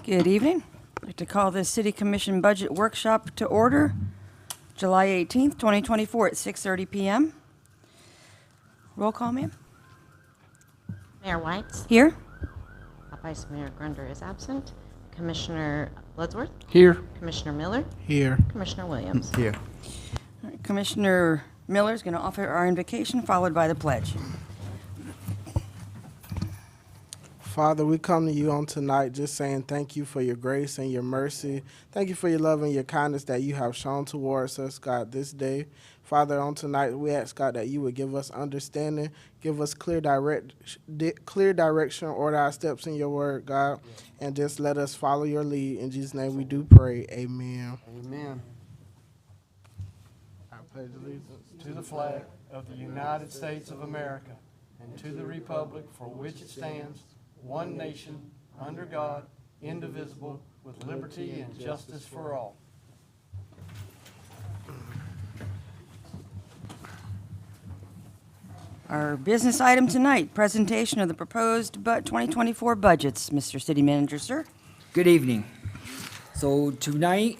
Good evening. I'd like to call this City Commission Budget Workshop to order, July 18th, 2024 at 6:30 PM. Roll call, ma'am. Mayor White. Here. Vice Mayor Grunder is absent. Commissioner Bloodsworth. Here. Commissioner Miller. Here. Commissioner Williams. Here. All right, Commissioner Miller is going to offer our invocation, followed by the pledge. Father, we come to you on tonight just saying thank you for your grace and your mercy. Thank you for your love and your kindness that you have shown towards us, God, this day. Father, on tonight, we ask, God, that you would give us understanding, give us clear direction, order our steps in your word, God, and just let us follow your lead. In Jesus' name we do pray. Amen. Amen. I pledge allegiance To the flag of the United States of America and to the republic for which it stands, one nation, under God, indivisible, with liberty and justice for all. Our business item tonight, presentation of the proposed 2024 budgets. Mr. City Manager, sir. Good evening. So tonight,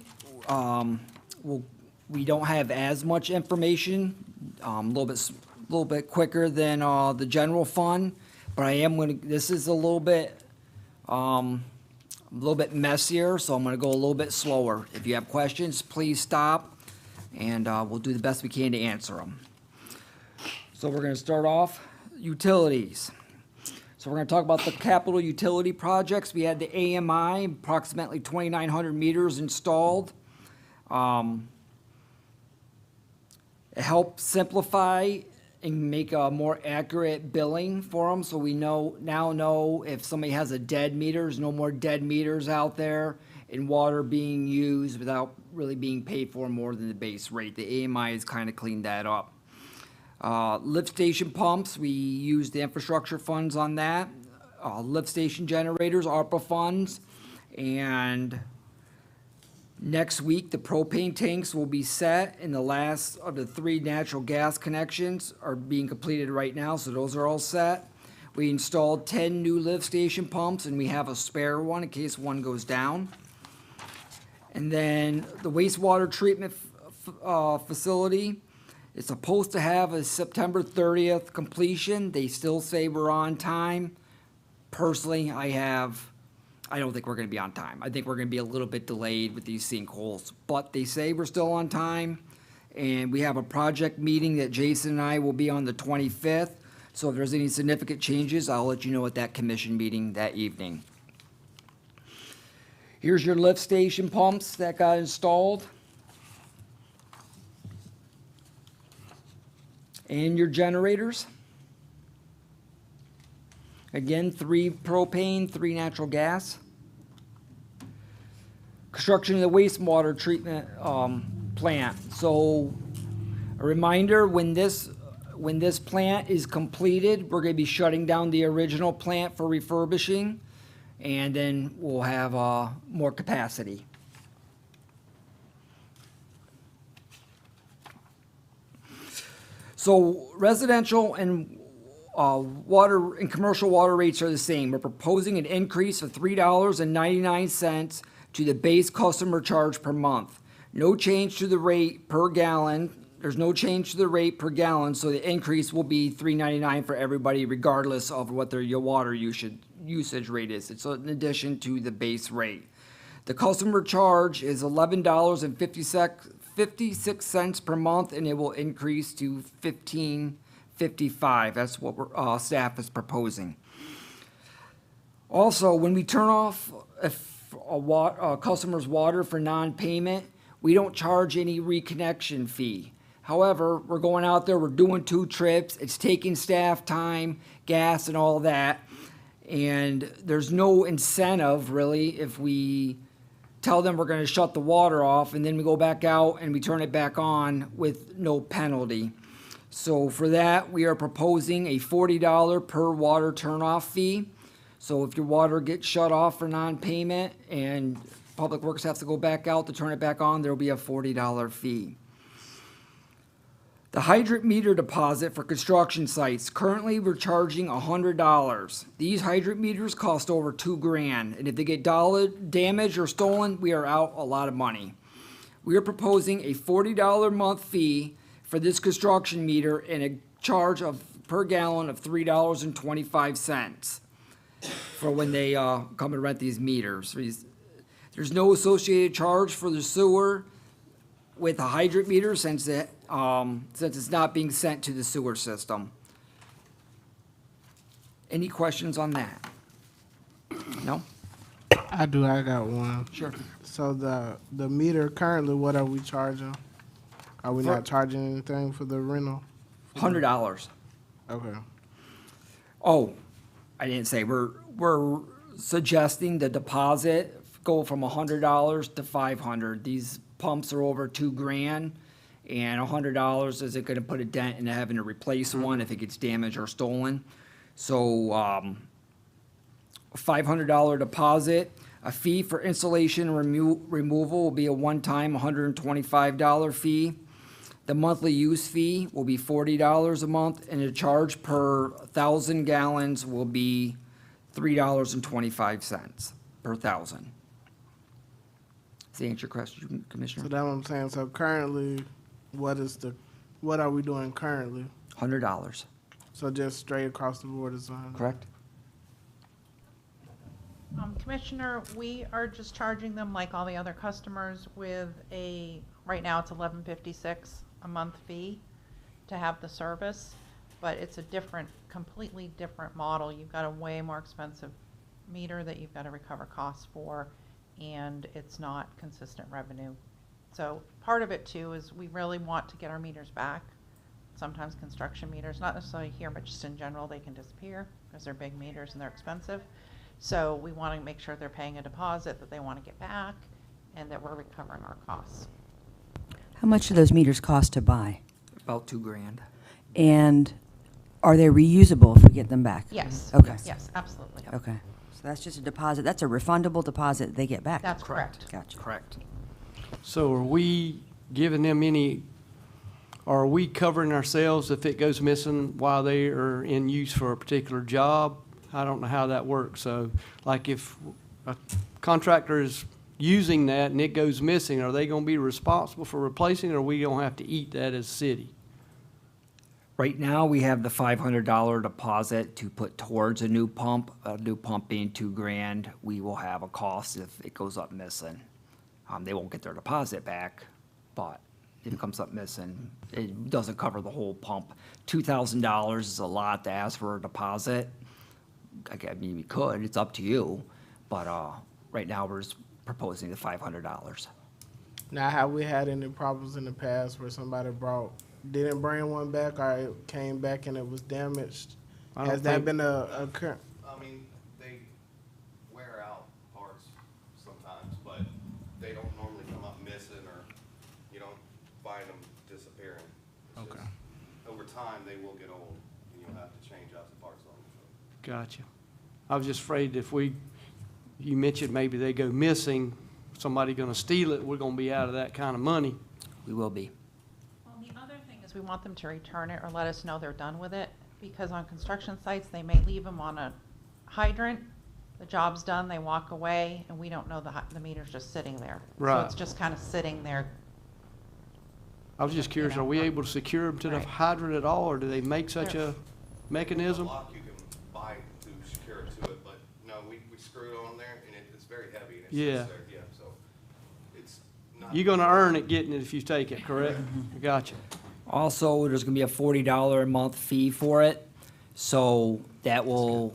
we don't have as much information, a little bit quicker than the general fund, but I am going to. This is a little bit messier, so I'm going to go a little bit slower. If you have questions, please stop, and we'll do the best we can to answer them. So we're going to start off utilities. So we're going to talk about the capital utility projects. We had the AMI, approximately 2,900 meters installed. It helps simplify and make a more accurate billing for them, so we now know if somebody has a dead meter, there's no more dead meters out there, and water being used without really being paid for more than the base rate. The AMI has kind of cleaned that up. Lift station pumps, we use the infrastructure funds on that. Lift station generators, ARPA funds. And next week, the propane tanks will be set, and the last of the 3 natural gas connections are being completed right now, so those are all set. We installed 10 new lift station pumps, and we have a spare one in case one goes down. And then the wastewater treatment facility, it's supposed to have a September 30th completion. They still say we're on time. Personally, I don't think we're going to be on time. I think we're going to be a little bit delayed with these sinkholes, but they say we're still on time. And we have a project meeting that Jason and I will be on the 25th. So if there's any significant changes, I'll let you know at that commission meeting that evening. Here's your lift station pumps that got installed. And your generators. Again, 3 propane, 3 natural gas. Construction of the wastewater treatment plant. So a reminder, when this plant is completed, we're going to be shutting down the original plant for refurbishing, and then we'll have more capacity. So residential and water and commercial water rates are the same. We're proposing an increase of $3.99 to the base customer charge per month. No change to the rate per gallon. There's no change to the rate per gallon, so the increase will be $3.99 for everybody, regardless of what your water usage rate is. It's in addition to the base rate. The customer charge is $11.56 per month, and it will increase to $15.55. That's what staff is proposing. Also, when we turn off a customer's water for non-payment, we don't charge any reconnection fee. However, we're going out there, we're doing 2 trips, it's taking staff time, gas, and all that, and there's no incentive, really, if we tell them we're going to shut the water off, and then we go back out and we turn it back on with no penalty. So for that, we are proposing a $40 per water turnoff fee. So if your water gets shut off for non-payment and Public Works has to go back out to turn it back on, there will be a $40 fee. The hydrant meter deposit for construction sites, currently we're charging $100. These hydrant meters cost over $2,000, and if they get damaged or stolen, we are out a lot of money. We are proposing a $40 a month fee for this construction meter and a charge of per gallon of $3.25 for when they come and rent these meters. There's no associated charge for the sewer with a hydrant meter since it's not being sent to the sewer system. Any questions on that? No? I do. I got one. Sure. So the meter currently, what are we charging? Are we not charging anything for the rental? $100. Okay. Oh, I didn't say, we're suggesting the deposit go from $100 to $500. These pumps are over $2,000, and $100 isn't gonna put a dent into having to replace one if it gets damaged or stolen. So, $500 deposit, a fee for installation removal will be a one-time $125 fee. The monthly use fee will be $40 a month, and the charge per 1,000 gallons will be $3.25 per 1,000. Does that answer your question, Commissioner? So that's what I'm saying. So currently, what are we doing currently? $100, So just straight across the board is 100. correct? Commissioner, we are just charging them like all the other customers with right now it's $11.56 a month fee to have the service, but it's a completely different model. You've got a way more expensive meter that you've got to recover costs for, and it's not consistent revenue. So part of it too is we really want to get our meters back. Sometimes construction meters, not necessarily here, but just in general, they can disappear because they're big meters and they're expensive. So we want to make sure they're paying a deposit that they want to get back and that we're recovering our costs. How much do those meters cost to buy? About $2,000. And are they reusable if we get them back? Yes. Okay. Yes, absolutely. Okay. So that's just a deposit. That's a refundable deposit they get back. That's correct. Gotcha. Correct. So are we giving them are we covering ourselves if it goes missing while they are in use for a particular job? I don't know how that works. So like if a contractor is using that and it goes missing, are they going to be responsible for replacing it, or are we going to have to eat that as a city? Right now, we have the $500 deposit to put towards a new pump being $2,000. We will have a cost if it goes up missing. They won't get their deposit back, but if it comes up missing, it doesn't cover the whole pump. $2,000 is a lot to ask for a deposit. I mean, we could, it's up to you, but, right now, we're just proposing the $500. Now, have we had any problems in the past where somebody didn't bring one back, or it came back and it was damaged? I don't Has that think- been a current? I mean, they wear out parts sometimes, but they don't normally come up missing, or you don't find them disappearing. It's Okay. just, over time, they will get old, and you'll have to change out the parts on them. Gotcha. I was just afraid you mentioned maybe they go missing, somebody going to steal it, we're going to be out of that kind of money. We will be. Well, the other thing is we want them to return it or let us know they're done with it, because on construction sites, they may leave them on a hydrant, the job's done, they walk away, and we don't know the meter's just sitting there. So Right. it's just kind of sitting there. I was just curious, are we able to secure them to the Right. hydrant at all, or do they make such Sure. a mechanism? A lock you can buy to secure it to it, but no, we screw it on there, and it's very heavy, and it Yeah. sits there, yeah, so it's not. You're going to earn it getting it if you take it, correct? Gotcha. Also, there's gonna be a $40 a month fee for it, so that will,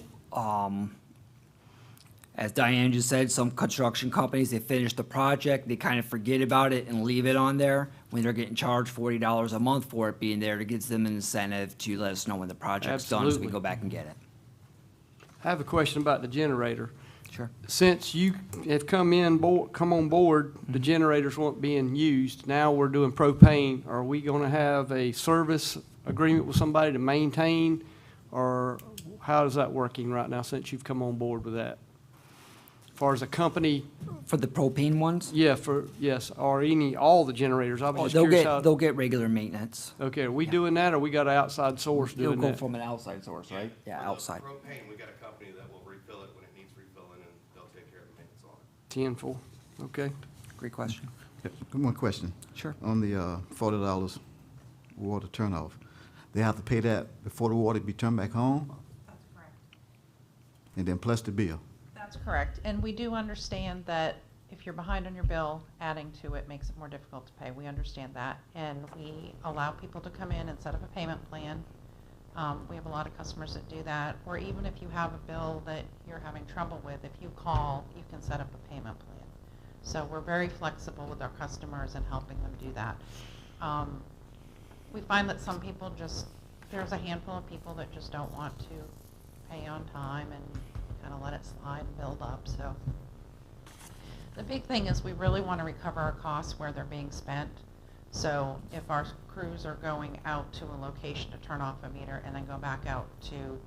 as Diane just said, some construction companies, they finish the project, they kind of forget about it and leave it on there. When they're getting charged $40 a month for it being there, it gives them an incentive to let us know when the project's done, so we Absolutely. can go back and get it. I have a question about the generator. Sure. Since you have come on board, the generators weren't being used, now we're doing propane, are we gonna have a service agreement with somebody to maintain, or how is that working right now since you've come on board with that? far as a company, For the propane ones? yeah, yes, or all the generators? I Oh, was just they'll curious get, how. they'll get regular maintenance. Okay, are we doing that, or we got an outside source They'll doing go that? from an outside source, right? Yeah, For the outside. propane, we got a company that will refill it when it needs refilling, and they'll take care of the maintenance on it. 10-4, okay. Great question. One question. Sure. On the $40 water turnoff, they have to pay that before the water be turned back on, That's correct. and then plus the bill? That's correct. And we do understand that if you're behind on your bill, adding to it makes it more difficult to pay. We understand that. And we allow people to come in and set up a payment plan. We have a lot of customers that do that. Or even if you have a bill that you're having trouble with, if you call, you can set up a payment plan. So we're very flexible with our customers and helping them do that. We find that some people there's a handful of people that just don't want to pay on time and kind of let it slide and build up, so. The big thing is we really want to recover our costs where they're being spent. So if our crews are going out to a location to turn off a meter and then go back out to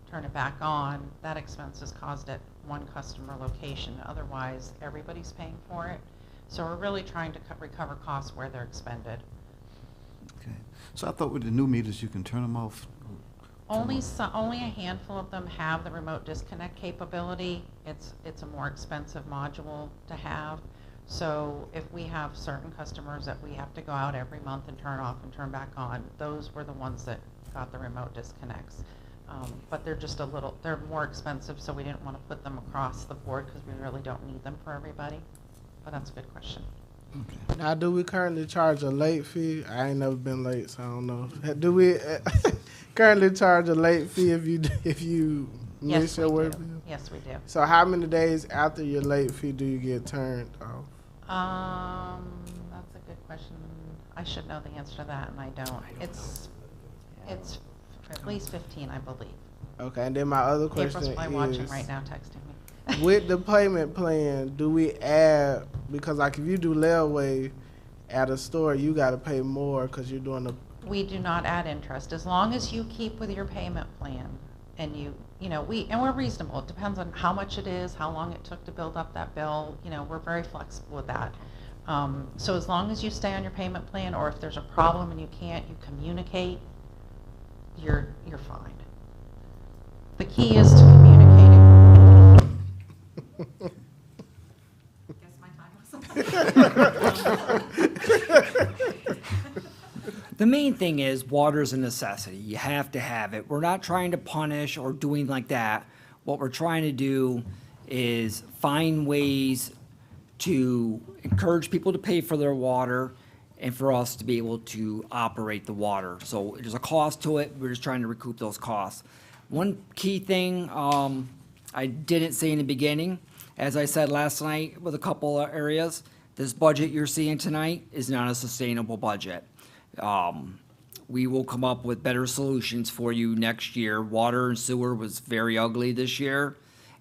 turn it back on, that expense is caused at one customer location. Otherwise, everybody's paying for it. So we're really trying to recover costs where they're expended. Okay. So I thought with the new meters, you can turn them off? Only a handful of them have the remote disconnect capability. It's a more expensive module to have. So if we have certain customers that we have to go out every month and turn off and turn back on, those were the ones that got the remote disconnects. But they're just they're more expensive, so we didn't want to put them across the board because we really don't need them for everybody. But that's a good question. Now, do we currently charge a late fee? I ain't never been late, so I don't know. Do we currently charge a late fee if you miss Yes, your we work do. bill? Yes, we do. So how many days after your late fee do you get turned off? That's a good question. I should know the answer to that, and I don't. It's at least 15, I believe. Okay, and then my other April's question probably watching is, right now, texting me. with the payment plan, do we add, because like if you do layaway at a store, you got to pay more because you're doing the. We do not add interest. As long as you keep with your payment plan and we're reasonable. It depends on how much it is, how long it took to build up that bill. We're very flexible with that. So as long as you stay on your payment plan, or if there's a problem and you communicate, you're fine. The key is to communicate. Guess my time was up. The main thing is water is a necessity. You have to have it. We're not trying to punish or doing like that. What we're trying to do is find ways to encourage people to pay for their water and for us to be able to operate the water. So there's a cost to it. We're just trying to recoup those costs. One key thing I didn't say in the beginning, as I said last night with a couple of areas, this budget you're seeing tonight is not a sustainable budget. We will come up with better solutions for you next year. Water and sewer was very ugly this year,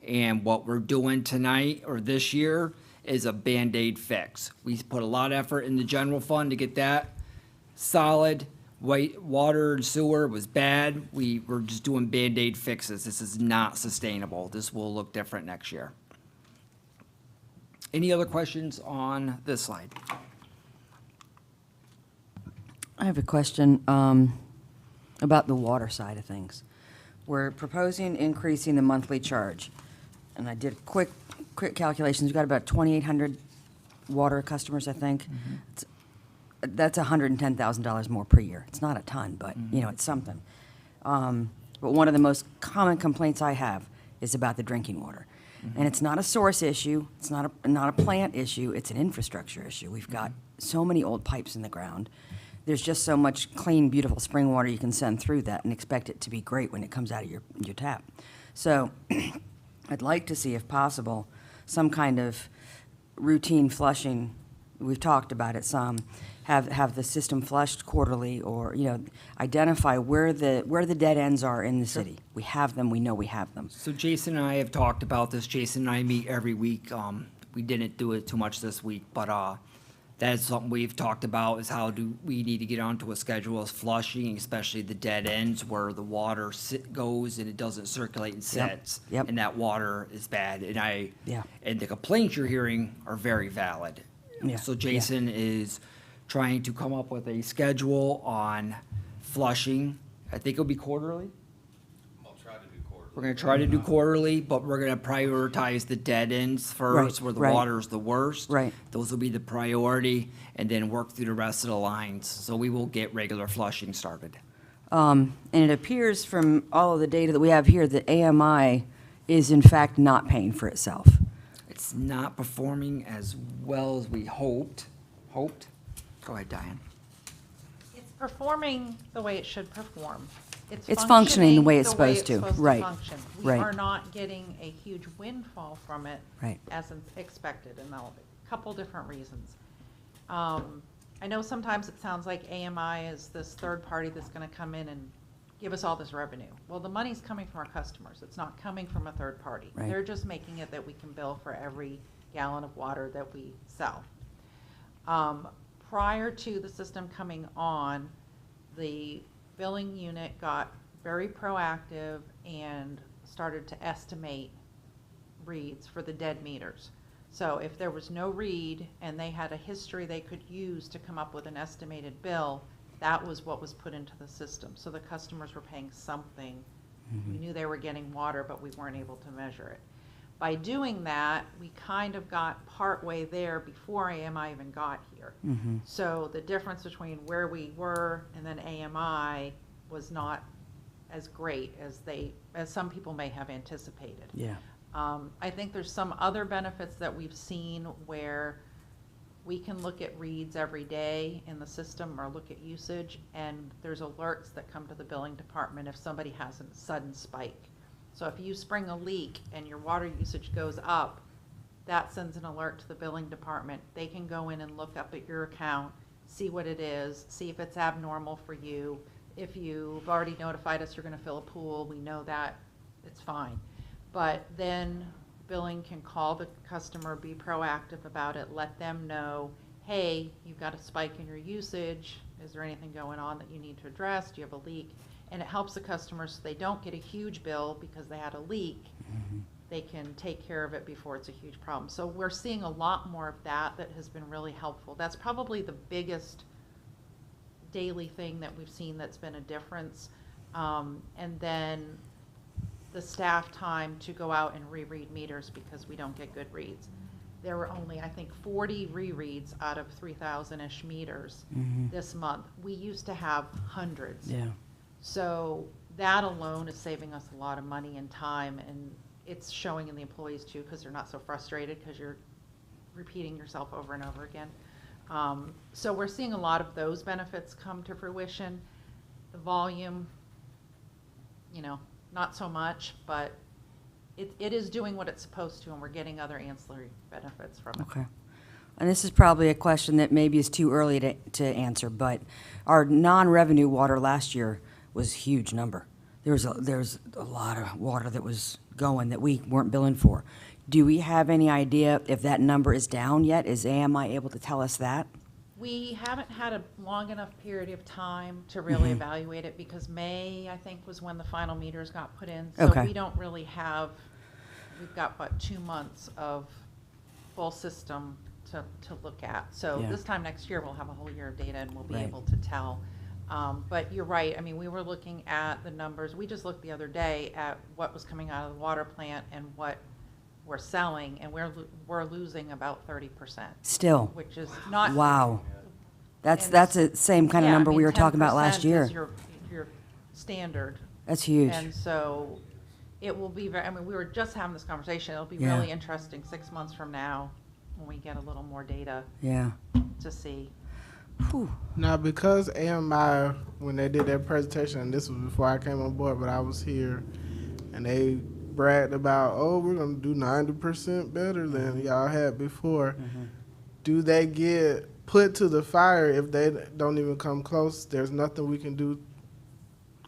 and what we're doing tonight or this year is a Band-Aid fix. We put a lot of effort in the general fund to get that solid. Water and sewer was bad. We were just doing Band-Aid fixes. This is not sustainable. This will look different next year. Any other questions on this slide? I have a question about the water side of things. We're proposing increasing the monthly charge. And I did quick calculations. We've got about 2,800 water customers, I think. That's $110,000 more per year. It's not a ton, but, it's something. But one of the most common complaints I have is about the drinking water. And it's not a source issue. It's not a plant issue. It's an infrastructure issue. We've got so many old pipes in the ground. There's just so much clean, beautiful spring water you can send through that and expect it to be great when it comes out of your tap. So I'd like to see, if possible, some kind of routine flushing. We've talked about it some. Have the system flushed quarterly, or identify where the dead ends are in the city. We have them. We know we have them. So Jason and I have talked about this. Jason and I meet every week. We didn't do it too much this week, but That's something we've talked about, is how do we need to get onto a schedule of flushing, especially the dead ends where the water goes and it doesn't circulate and Yep, sits. yep. And that water is bad, and Yeah. and the complaints you're hearing are very valid. Yeah, So yeah. Jason is trying to come up with a schedule on flushing. I think it'll be quarterly. I'll try to do quarterly. We're gonna try to do quarterly, but we're gonna prioritize the dead ends first, Right, where the right. water is the worst. Right. Those will be the priority, and then work through the rest of the lines, so we will get regular flushing started. And it appears from all of the data that we have here that AMI is in fact not paying for itself. It's not performing as well as we hoped. Go ahead, Diane. It's performing the way it should perform. It's functioning the way it's supposed it's to. supposed Right, function. We right. are not getting a huge windfall from it. Right. As expected, and a couple different reasons. I know sometimes it sounds like AMI is this third party that's gonna come in and give us all this revenue. Well, the money's coming from our customers. It's not coming from a third party. Right. They're just making it that we can bill for every gallon of water that we sell. Prior to the system coming on, the billing unit got very proactive and started to estimate reads for the dead meters. So if there was no read and they had a history they could use to come up with an estimated bill, that was what was put into the system. So the customers were paying something. We knew they were getting water, but we weren't able to measure it. By doing that, we kind of got partway there before AMI even got here. So the difference between where we were and then AMI was not as great as some people may have anticipated. Yeah. I think there's some other benefits that we've seen where we can look at reads every day in the system or look at usage, and there's alerts that come to the billing department if somebody has a sudden spike. So if you spring a leak and your water usage goes up, that sends an alert to the billing department. They can go in and look up at your account, see what it is, see if it's abnormal for you. If you've already notified us you're gonna fill a pool, we know that, it's fine. But then billing can call the customer, be proactive about it, let them know, hey, you've got a spike in your usage. Is there anything going on that you need to address? Do you have a leak? And it helps the customers so they don't get a huge bill because they had a leak. They can take care of it before it's a huge problem. So we're seeing a lot more of that has been really helpful. That's probably the biggest daily thing that we've seen that's been a difference. And then the staff time to go out and reread meters because we don't get good reads. There were only, I think, 40 rereads out of 3,000-ish meters this month. We used to have hundreds. Yeah. So that alone is saving us a lot of money and time, and it's showing in the employees too, because they're not so frustrated because you're repeating yourself over and over again. So we're seeing a lot of those benefits come to fruition. The volume, not so much, but it is doing what it's supposed to, and we're getting other ancillary benefits from it. Okay. And this is probably a question that maybe is too early to answer, but our non-revenue water last year was a huge number. There's a lot of water that was going that we weren't billing for. Do we have any idea if that number is down yet? Is AMI able to tell us that? We haven't had a long enough period of time to really evaluate it because May, I think, was when the final meters got put in. So Okay. we don't really have, we've got about 2 months of full system to look at. So Yeah. this time next year, we'll have a whole year of data and we'll be Right. able to tell. But you're right, I mean, we were looking at the numbers. We just looked the other day at what was coming out of the water plant and what we're selling, and we're losing about 30%. Still? Which is not. Wow. That's And the same kind of yeah, I number we mean, were talking about last 10% year. is your standard. That's huge. And so it will be very, I mean, we were just having this conversation. It'll be Yeah. really interesting 6 months from now when we get a little more data Yeah. to see. Whew. Now, because AMI, when they did their presentation, and this was before I came on board, but I was here, and they bragged about, oh, we're going to do 90% better than y'all had before. Do they get put to the fire if they don't even come close? There's nothing we can do.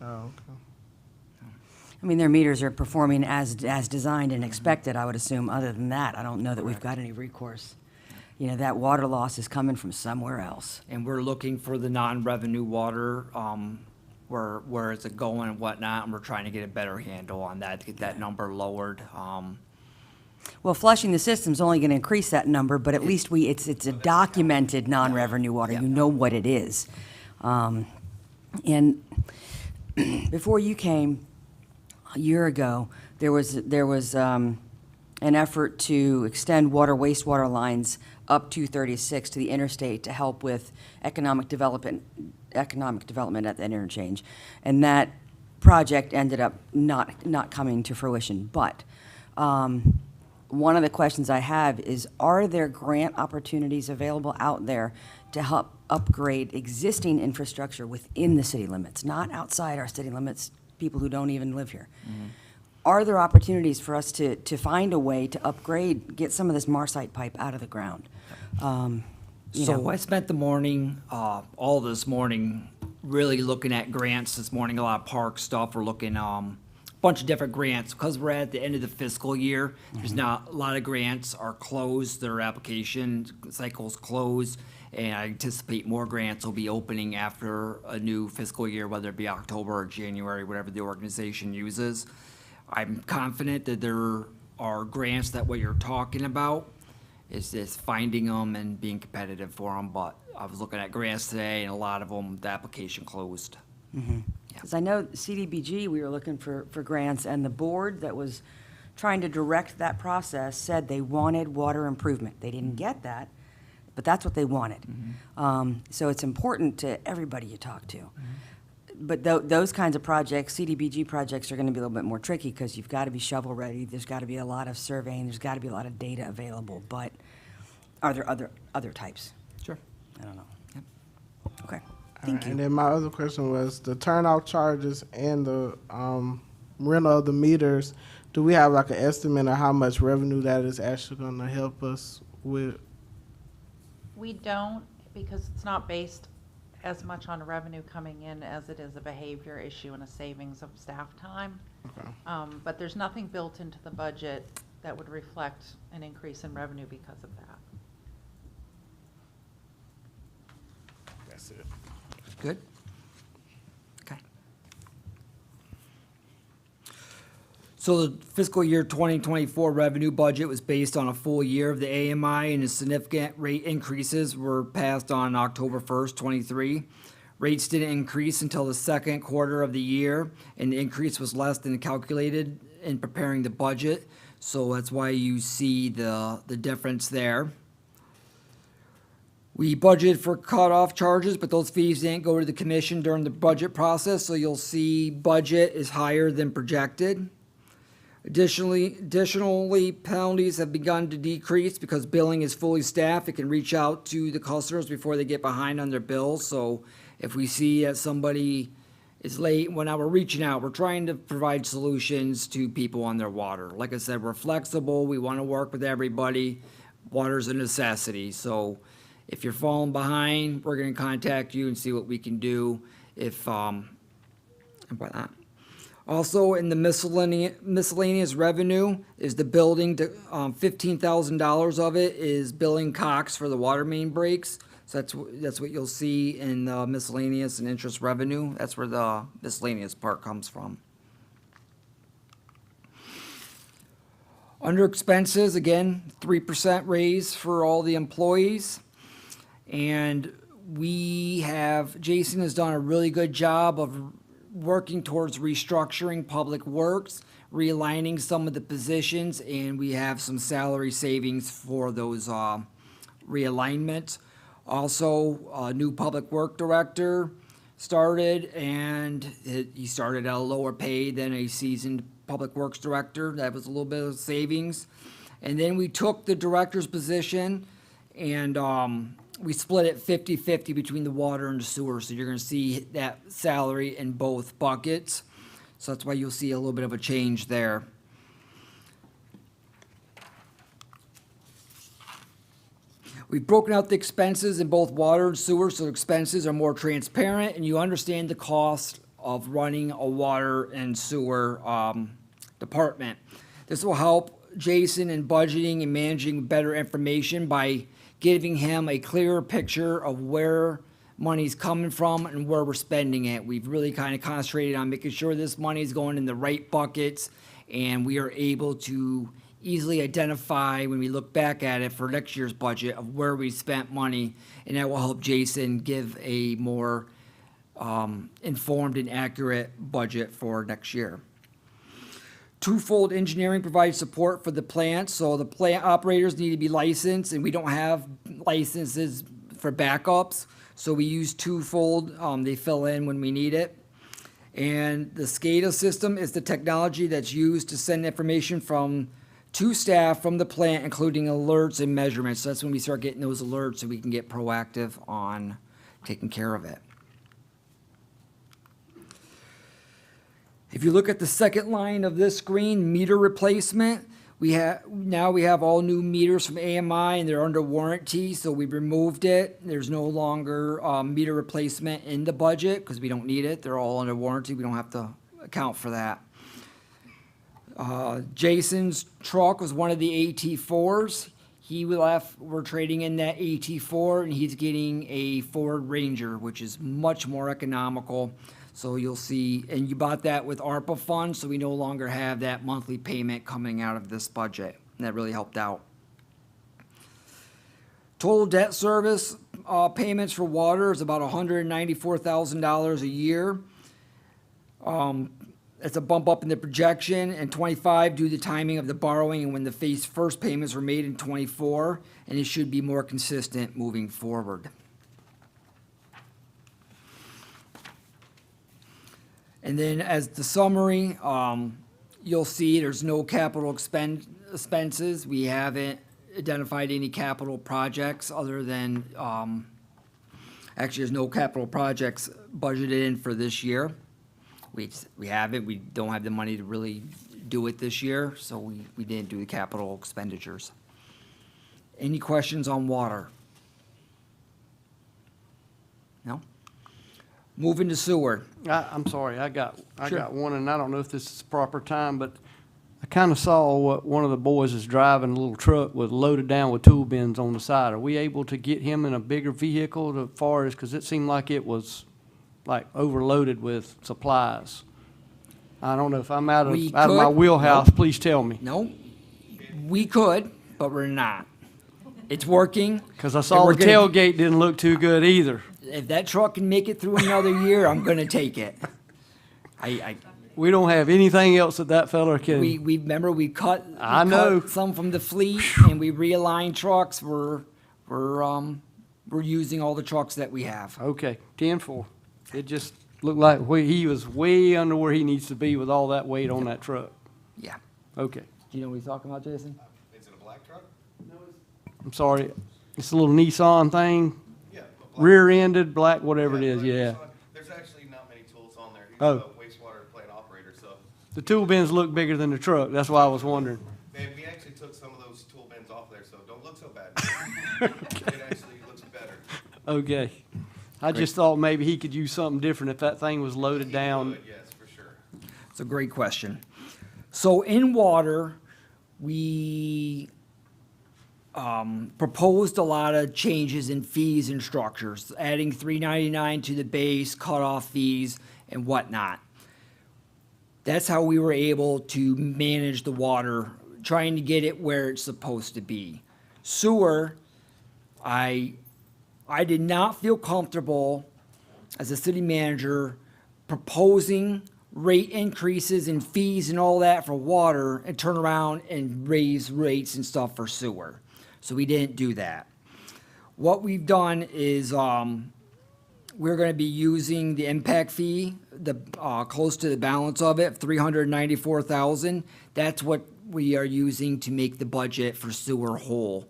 Oh, okay. I mean, their meters are performing as designed and expected, I would assume. Other than that, I don't know that we've got any recourse. you know, that water loss is coming from somewhere else. And we're looking for the non-revenue water, where is it going and whatnot, and we're trying to get a better handle on that, to get that number lowered. Well, flushing the system's only gonna increase that number, but at least it's a documented non-revenue water. You know what it is. And before you came, a year ago, there was an effort to extend wastewater lines up 236 to the interstate to help with economic development at that interchange. And that project ended up not coming to fruition. But one of the questions I have is, are there grant opportunities available out there to help upgrade existing infrastructure within the city limits, not outside our city limits, people who don't even live here? Are there opportunities for us to find a way to upgrade, get some of this Marsite pipe out of the ground? You So know, I spent the morning, all this morning, really looking at grants this morning, a lot of park stuff. We're looking, bunch of different grants. Because we're at the end of the fiscal year, there's not, a lot of grants are closed, their application cycles closed, and I anticipate more grants will be opening after a new fiscal year, whether it be October or January, whatever the organization uses. I'm confident that there are grants that what you're talking about is just finding them and being competitive for them, but I was looking at grants today, and a lot of them, the application closed. because I know CDBG, we were looking for grants, and the board that was trying to direct that process said they wanted water improvement. They didn't get that, but that's what they wanted. So it's important to everybody you talk to. But those kinds of projects, CDBG projects, are going to be a little bit more tricky because you've got to be shovel-ready. There's got to be a lot of surveying. There's got to be a lot of data available. But are there other types? Sure. I don't know. Okay. All Thank right, you. And then my other question was the turnout charges and the rental of the meters. Do we have like an estimate of how much revenue that is actually going to help us with? We don't, because it's not based as much on revenue coming in as it is a behavior issue and a savings of staff time. Okay. But there's nothing built into the budget that would reflect an increase in revenue because of that. That's it. Good? Okay. So the fiscal year 2024 revenue budget was based on a full year of the AMI, and the significant rate increases were passed on October 1st, 23. Rates didn't increase until the second quarter of the year, and the increase was less than calculated in preparing the budget. So that's why you see the difference there. We budgeted for cutoff charges, but those fees didn't go to the commission during the budget process, so you'll see budget is higher than projected. Additionally, penalties have begun to decrease because billing is fully staffed. It can reach out to the customers before they get behind on their bills. So if we see that somebody is late, when we're reaching out, we're trying to provide solutions to people on their water. Like I said, we're flexible. We want to work with everybody. Water's a necessity. So if you're falling behind, we're going to contact you and see what we can do if, and whatnot. Also, in the miscellaneous revenue is the building, $15,000 of it is billing Cox for the water main breaks. So that's what you'll see in the miscellaneous and interest revenue. That's where the miscellaneous part comes from. Under expenses, again, 3% raise for all the employees. And Jason has done a really good job of working towards restructuring public works, realigning some of the positions, and we have some salary savings for those realignments. Also, a new public work director started, and he started at a lower pay than a seasoned public works director. That was a little bit of savings. And then we took the director's position and we split it 50-50 between the water and the sewer. So you're going to see that salary in both buckets. So that's why you'll see a little bit of a change there. We've broken out the expenses in both water and sewer, so expenses are more transparent and you understand the cost of running a water and sewer department. This will help Jason in budgeting and managing better information by giving him a clearer picture of where money's coming from and where we're spending it. We've really kind of concentrated on making sure this money is going in the right buckets, and we are able to easily identify when we look back at it for next year's budget of where we spent money, and that will help Jason give a more informed and accurate budget for next year. Twofold engineering provides support for the plant, so the plant operators need to be licensed, and we don't have licenses for backups, so we use twofold. They fill in when we need it. And the SCADA system is the technology that's used to send information to staff from the plant, including alerts and measurements. So that's when we start getting those alerts so we can get proactive on taking care of it. If you look at the second line of this screen, meter replacement, we have all new meters from AMI, and they're under warranty, so we removed it. There's no longer meter replacement in the budget because we don't need it. They're all under warranty. We don't have to account for that. Jason's truck was one of the AT4s. We're trading in that AT4, and he's getting a Ford Ranger, which is much more economical. So you'll see, and you bought that with ARPA funds, so we no longer have that monthly payment coming out of this budget. And that really helped out. Total debt service payments for water is about $194,000 a year. It's a bump up in the projection in 25 due to the timing of the borrowing and when the first payments were made in 24, and it should be more consistent moving forward. And then as the summary, you'll see there's no capital expenses. We haven't identified any capital projects other than, actually there's no capital projects budgeted in for this year. We haven't, we don't have the money to really do it this year, so we didn't do the capital expenditures. Any questions on water? No? Moving to sewer. I'm sorry, I got Sure. one, and I don't know if this is the proper time, but I kind of saw what one of the boys is driving, a little truck with loaded down with tool bins on the side. Are we able to get him in a bigger vehicle as far as, because it seemed like it was like overloaded with supplies? I don't know if I'm out of my could. wheelhouse. Nope. Please tell me. No? We could, but we're not. It's working. Because I saw the tailgate didn't look too good either. If that truck can make it through another year, I'm gonna take it. We don't have anything else that fella can. We remember we cut. I we know. cut some from the fleet, and we realigned trucks. We're using all the trucks that we have. Okay, 10-4. It just looked like he was way under where he needs to be with all that weight on that truck. Yeah. Okay. Do you know what he's talking about, Jason? Is it a black truck? I'm sorry. It's a little Nissan thing, Yeah. a black- rear-ended, black, whatever it is, black yeah. Nissan. There's actually not many tools on there. He's Oh. a wastewater plant operator, so. The tool bins look bigger than the truck. That's why I was wondering. Man, we actually took some of those tool bins off there, so don't look so bad. It actually looks better. Okay. I just thought maybe he could use something different if that thing was loaded down. Would, yes, for sure. It's a great question. So in water, we proposed a lot of changes in fees and structures, adding $3.99 to the base, cutoff fees, and whatnot. That's how we were able to manage the water, trying to get it where it's supposed to be. Sewer, I did not feel comfortable as a city manager proposing rate increases and fees and all that for water and turn around and raise rates and stuff for sewer. So we didn't do that. What we've done is we're going to be using the impact fee, the close to the balance of it, $394,000. That's what we are using to make the budget for sewer whole.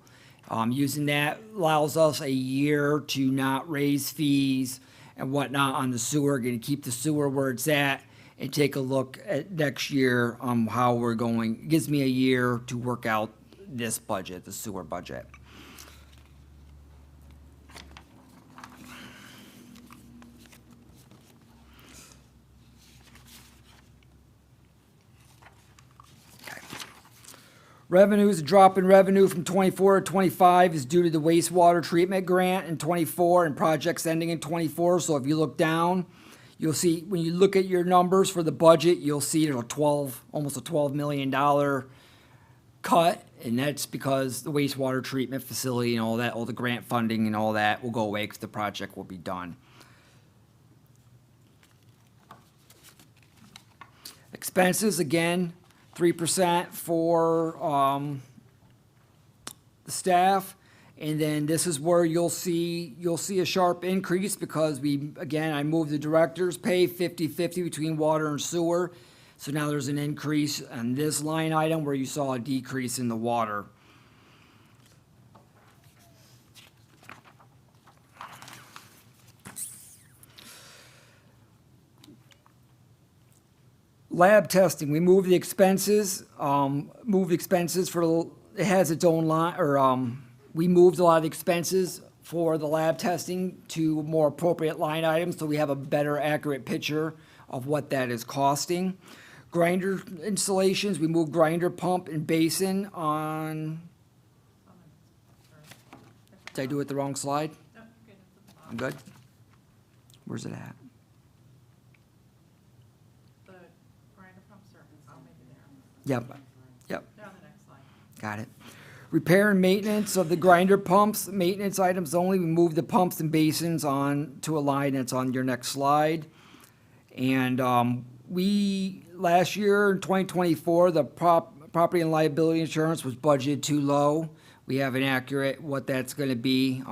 Using that allows us a year to not raise fees and whatnot on the sewer, going to keep the sewer where it's at and take a look at next year on how we're going. It gives me a year to work out this budget, the sewer budget. Revenues, a drop in revenue from 24 to 25 is due to the wastewater treatment grant in 24 and projects ending in 24. So if you look down, you'll see, when you look at your numbers for the budget, you'll see there's almost a $12 million cut. And that's because the wastewater treatment facility and all that, all the grant funding and all that will go away because the project will be done. Expenses, again, 3% for the staff. And then this is where you'll see a sharp increase because I moved the director's pay 50-50 between water and sewer. So now there's an increase on this line item where you saw a decrease in the water. Lab testing, we moved the expenses, it has its own line, we moved a lot of expenses for the lab testing to more appropriate line items so we have a better accurate picture of what that is costing. Grinder installations, we moved grinder pump and basin on, did I do it the wrong slide? No, good. It's at the bottom. I'm good? Where's it at? The grinder pump service, maybe there. Yep. No, on the next slide. Got it. Repair and maintenance of the grinder pumps, maintenance items only. We moved the pumps and basins on to a line that's on your next slide. And last year in 2024, the property and liability insurance was budgeted too low. We have an accurate what that's going to be.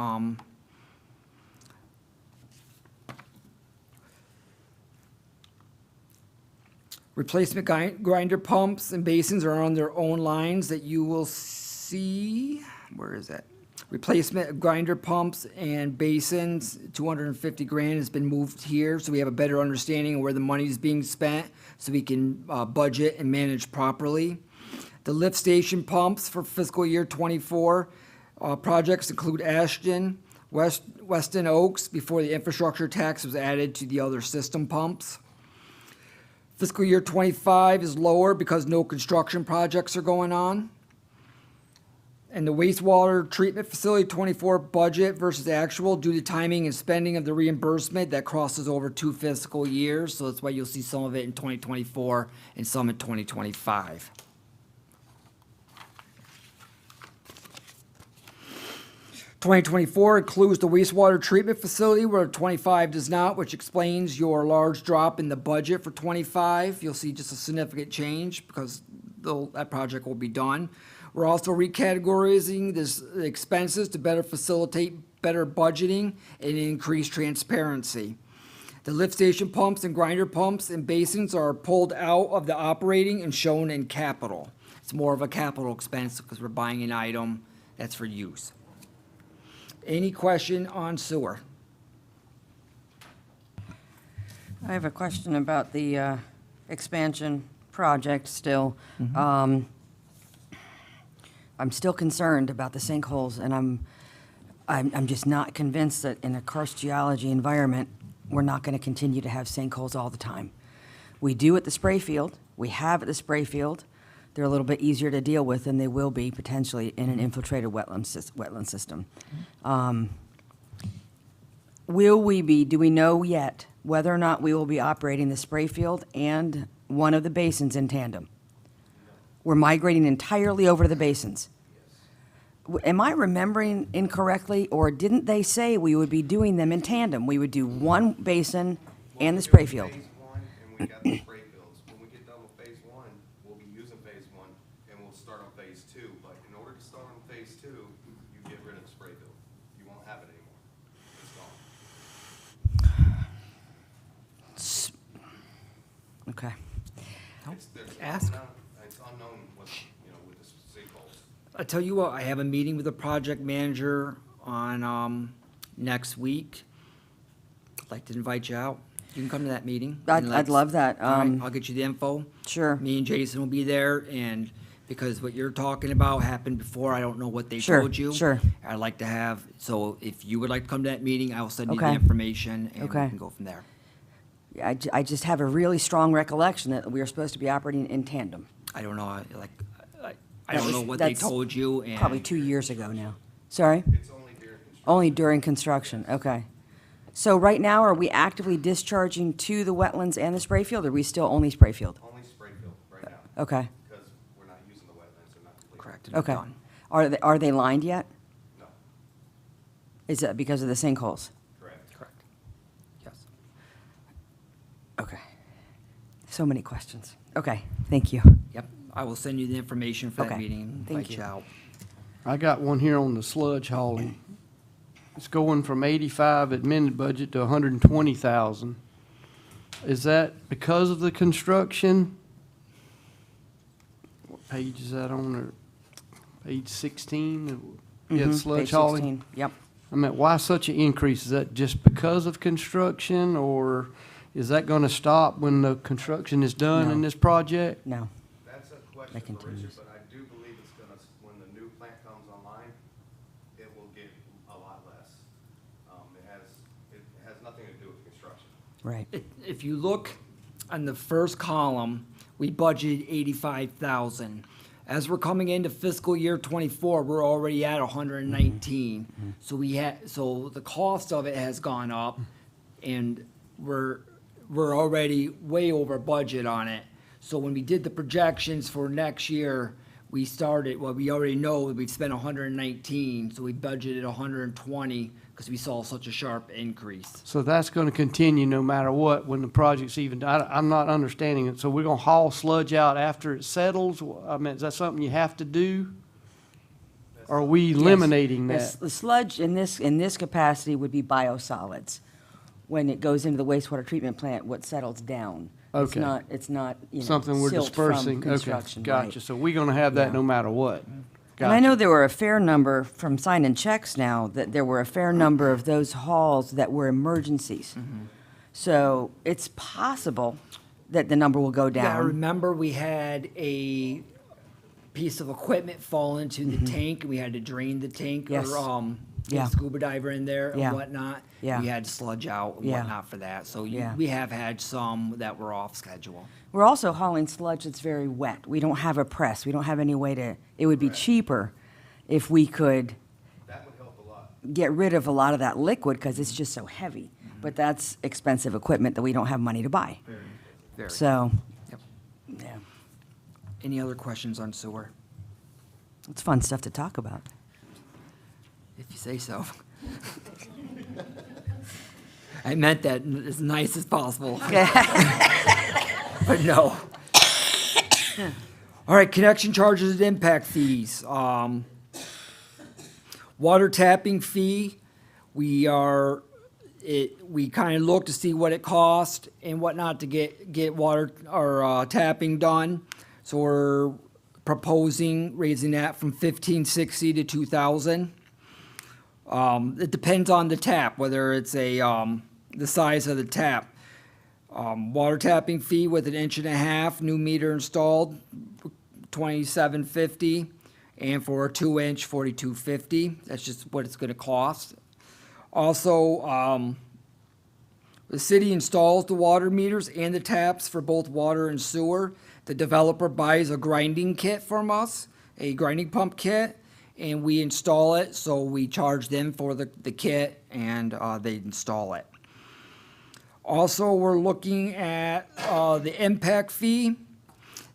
Replacement grinder pumps and basins are on their own lines that you will see. Where is that? Replacement of grinder pumps and basins, 250 grand has been moved here, so we have a better understanding of where the money is being spent, so we can budget and manage properly. The lift station pumps for fiscal year 24 projects include Ashton, Weston Oaks, before the infrastructure tax was added to the other system pumps. Fiscal year 25 is lower because no construction projects are going on. And the wastewater treatment facility 24 budget versus actual due to timing and spending of the reimbursement that crosses over 2 fiscal years. So that's why you'll see some of it in 2024 and some in 2025. (2024) includes the wastewater treatment facility where 25 does not, which explains your large drop in the budget for 25. You'll see just a significant change because that project will be done. We're also recategorizing the expenses to better facilitate better budgeting and increase transparency. The lift station pumps and grinder pumps and basins are pulled out of the operating and shown in capital. It's more of a capital expense because we're buying an item that's for use. Any question on sewer? I have a question about the expansion project still. I'm still concerned about the sinkholes, and I'm just not convinced that in a karst geology environment, we're not going to continue to have sinkholes all the time. We do at the spray field. We have at the spray field. They're a little bit easier to deal with than they will be potentially in an infiltrated wetland system. Do we know yet whether or not we will be operating the spray field and one of the basins in tandem? We're migrating entirely over to the basins. Am I remembering incorrectly, or didn't they say we would be doing them in tandem? We would do one basin and the spray field. Phase 1, and we got the spray fields. When we get done with phase 1, we'll be using phase 1, and we'll start on phase 2. But in order to start on phase 2, you get rid of the spray field. You won't have it anymore. It's gone. Okay. Ask. It's unknown with the sinkholes. I tell you what, I have a meeting with the project manager on next week. I'd like to invite you out. You can come to that meeting. I'd love that. All right, I'll get you the info. Sure. Me and Jason will be there, and because what you're talking about happened before, I don't know what they Sure, told you. sure. I'd like to have, so if you would like to come to that meeting, I will send you the Okay. information, and we Okay. can go from there. I just have a really strong recollection that we are supposed to be operating in tandem. I don't know, I don't know what they told you, and. Probably 2 years ago now. Sorry? It's only during construction. Only during construction, okay. So right now, are we actively discharging to the wetlands and the spray field, or are we still only spray field? Only spray field right now, Okay, because we're not using the wetlands, they're not complete. Correct. They're okay. done. Are they lined yet? No, Is that because of the sinkholes? correct. Correct. Yes. Okay. So many questions. Okay, thank you. Yep. I will send you the information for that Okay. meeting. Thank Invite you. out. I got one here on the sludge hauling. It's going from 85 admitted budget to 120,000. Is that because of the construction? What page is that on, or page 16? Yeah, Mhm, sludge page hauling. 16. Yep. I mean, why such an increase? Is that just because of construction, or is that gonna stop when the construction is done in No. this project? No. That's a question That for Richard, continues. but I do believe it's gonna, when the new plant comes online, it will get a lot less. It has nothing to do with construction. Right. If you look on the first column, we budgeted 85,000. As we're coming into fiscal year '24, we're already at 119. So the cost of it has gone up, and we're already way over budget on it. So when we did the projections for next year, we already know that we'd spent 119, so we budgeted 120 because we saw such a sharp increase. So that's gonna continue no matter what, when the project's even, I'm not understanding it. So we're gonna haul sludge out after it settles? I mean, is that something you have to do? Or are we eliminating Yes, that? the sludge in this capacity would be biosolids. When it goes into the wastewater treatment plant, what settles down. Okay. It's not, Something we're silt from dispersing? Okay, construction, gotcha. right. So we're gonna have that Yeah. no matter what? And I know Gotcha. there were a fair number, from signing checks now, that there were a fair number of those hauls that were emergencies. So it's possible that the number will go Yeah, I down. remember we had a piece of equipment fall into the tank, and we had to drain the tank, Mm-hmm. Yes. or, get Yeah. a scuba diver in there Yeah. and whatnot. Yeah. We had to sludge out and Yeah. whatnot for that, so Yeah. we have had some that were off schedule. We're also hauling sludge that's very wet. We don't have a press. We don't have any way to, it would be cheaper if we could That would help a lot. get rid of a lot of that liquid because it's just so heavy. But that's expensive equipment that we don't have money to buy. Very. So, Yep. yeah, Any other questions on sewer? it's fun stuff to talk about. If you say so. I meant that as nice as possible. But no. All right, connection charges and impact fees. Water tapping fee, we kind of look to see what it costs and whatnot to get water or tapping done. So we're proposing raising that from $1,560 to $2,000. It depends on the tap, whether it's the size of the tap. Water tapping fee with 1.5 inch, new meter installed, $27.50, and for a 2 inch, $42.50. That's just what it's gonna cost. Also, the city installs the water meters and the taps for both water and sewer. The developer buys a grinding kit from us, a grinding pump kit, and we install it, so we charge them for the kit, and they install it. Also, we're looking at the impact fee.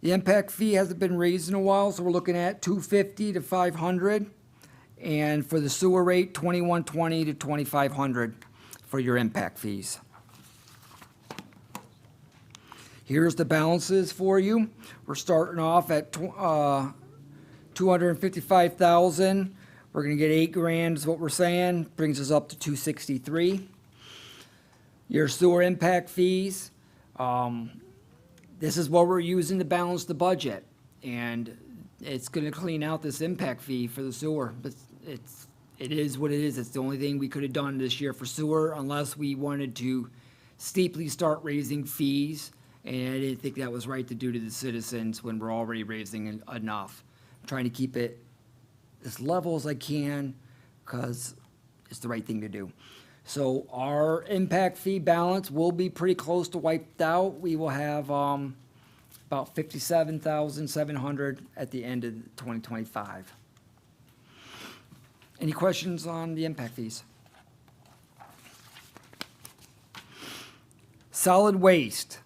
The impact fee hasn't been raised in a while, so we're looking at $250 to $500. And for the sewer rate, $21.20 to $2,500 for your impact fees. Here's the balances for you. We're starting off at $255,000. We're gonna get $8,000 is what we're saying, brings us up to $263,000. Your sewer impact fees, this is what we're using to balance the budget. And it's gonna clean out this impact fee for the sewer. But it is what it is. It's the only thing we could have done this year for sewer unless we wanted to steeply start raising fees. And I didn't think that was right to do to the citizens when we're already raising enough. I'm trying to keep it as level as I can because it's the right thing to do. So our impact fee balance will be pretty close to wiped out. We will have about 57,700 at the end of 2025. Any questions on the impact fees? Solid waste.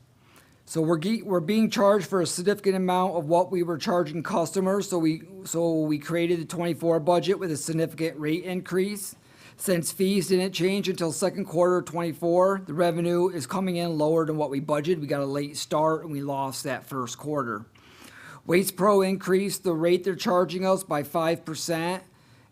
So we're being charged for a significant amount of what we were charging customers, so we created the 24 budget with a significant rate increase. Since fees didn't change until second quarter of 24, the revenue is coming in lower than what we budgeted. We got a late start and we lost that first quarter. Waste Pro increased the rate they're charging us by 5%.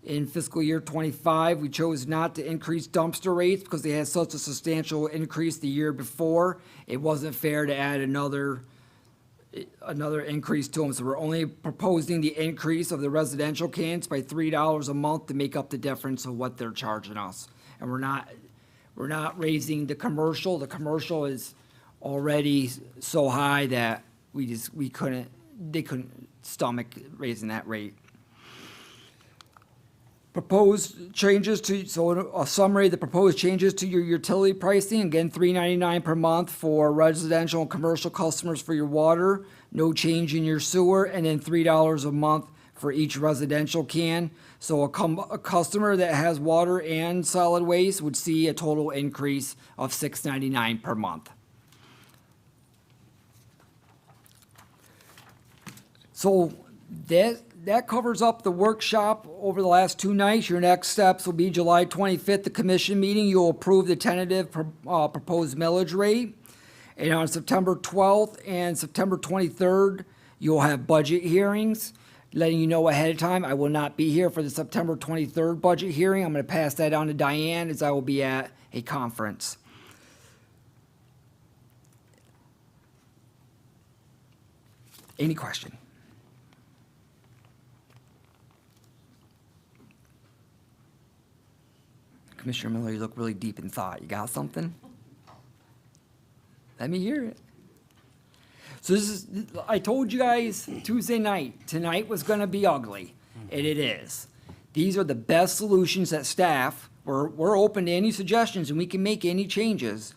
In fiscal year 25, we chose not to increase dumpster rates because they had such a substantial increase the year before. It wasn't fair to add another increase to them. So we're only proposing the increase of the residential cans by $3 a month to make up the difference of what they're charging us. And we're not raising the commercial. The commercial is already so high that they couldn't stomach raising that rate. Proposed changes to, so a summary, the proposed changes to your utility pricing, again, $3.99 per month for residential and commercial customers for your water, no change in your sewer, and then $3 a month for each residential can. So a customer that has water and solid waste would see a total increase of $6.99 per month. So that covers up the workshop over the last 2 nights. Your next steps will be July 25th, the commission meeting. You'll approve the tentative proposed millage rate. And on September 12th and September 23rd, you'll have budget hearings. Letting you know ahead of time, I will not be here for the September 23rd budget hearing. I'm going to pass that on to Diane as I will be at a conference. Any question? Commissioner Miller, you look really deep in thought. You got something? Let me hear it. So I told you guys Tuesday night, tonight was gonna be ugly, and it is. These are the best solutions that staff, we're open to any suggestions and we can make any changes.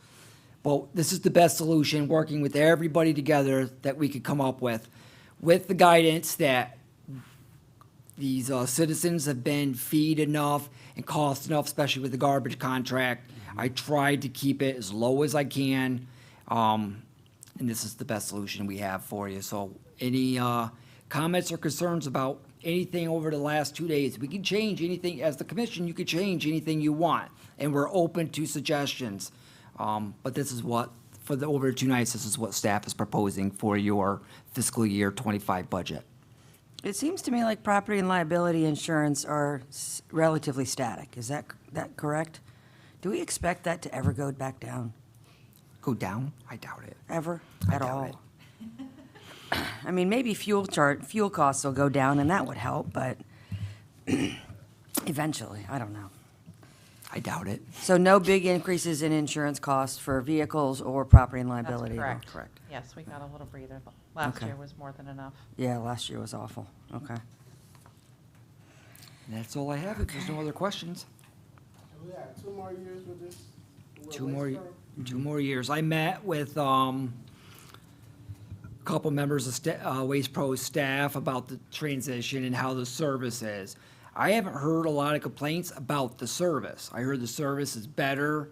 But this is the best solution, working with everybody together that we could come up with the guidance that these citizens have been feed enough and cost enough, especially with the garbage contract. I tried to keep it as low as I can, and this is the best solution we have for you. So any comments or concerns about anything over the last 2 days? We can change anything. As the commission, you can change anything you want, and we're open to suggestions. But this is what, for the over 2 nights, this is what staff is proposing for your fiscal year 25 budget. It seems to me like property and liability insurance are relatively static. Is that correct? Do we expect that to ever go back down? Go down? I doubt it. Ever? I At doubt all? it. I mean, maybe fuel costs will go down and that would help, but eventually, I don't know. I doubt it. So no big increases in insurance costs for vehicles or property and That's liability? at all? correct. Correct. Yes, we got a little breather. Last Okay. year was more than enough. Yeah, last year was awful. Okay. And that's all I have. If there's no other questions. We got 2 more years with this? with 2 Waste more, Pro? 2 more years. I met with a couple members of Waste Pro staff about the transition and how the service is. I haven't heard a lot of complaints about the service. I heard the service is better.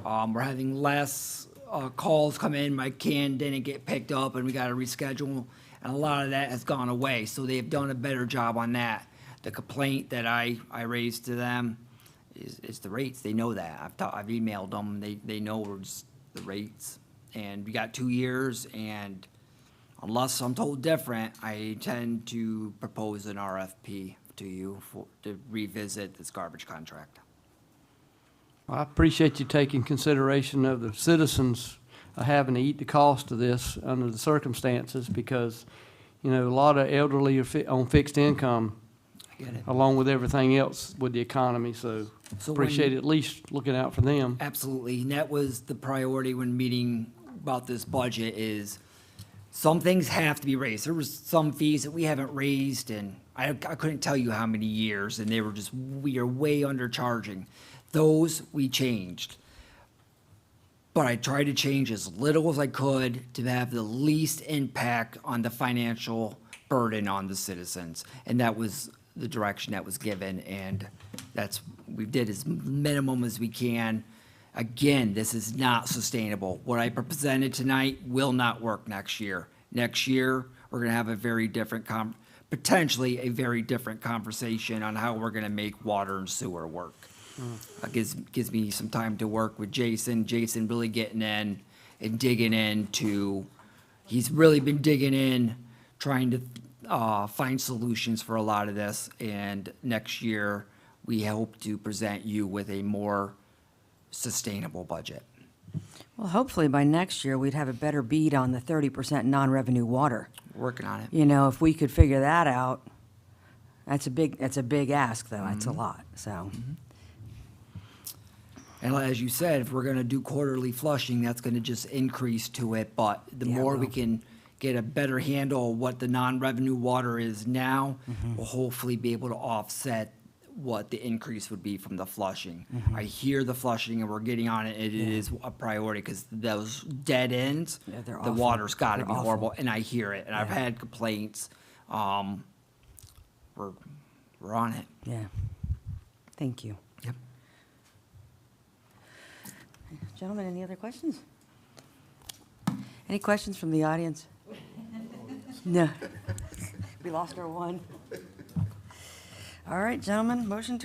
We're having less calls come in. My can didn't get picked up and we got to reschedule. And a lot of that has gone away. So they've done a better job on that. The complaint that I raised to them is the rates. They know that. I've emailed them. They know the rates. And we got 2 years, and unless I'm told different, I intend to propose an RFP to you to revisit this garbage contract. I appreciate you taking consideration of the citizens having to eat the cost of this under the circumstances, because, you know, a lot of elderly are on fixed income I get it. along with everything else with the economy, so So appreciate when- at least looking out for them. Absolutely, and that was the priority when meeting about this budget is some things have to be raised. There was some fees that we haven't raised, and I couldn't tell you how many years, and they were just, we are way undercharging. Those we changed. but I tried to change as little as I could to have the least impact on the financial burden on the citizens. And that was the direction that was given, and we did as minimum as we can. Again, this is not sustainable. What I presented tonight will not work next year. Next year, we're gonna have a very different potentially a very different conversation on how we're gonna make water and sewer work. Gives me some time to work with Jason. Jason really getting in and digging into, he's really been digging in, trying to find solutions for a lot of this. And next year, we hope to present you with a more sustainable budget. Well, hopefully by next year, we'd have a better beat on the 30% non-revenue water. Working on it. You know, if we could figure that out, that's a big ask, though. That's a lot, so. And as you said, if we're gonna do quarterly flushing, that's gonna just increase to it, but the Yeah, it more we will. can get a better handle of what the non-revenue water is now, we'll hopefully be able to offset what the increase would be from the flushing. I hear the flushing and we're getting on it, and it is a priority, because those dead ends, Yeah, they're the awful. water's gotta They're be awful. horrible, and I hear it, and I've Yeah. had complaints. We're on it. Yeah. Thank you. Yep. Gentlemen, any other questions? Any questions from the audience? No. We lost our one. All right, gentlemen, motion to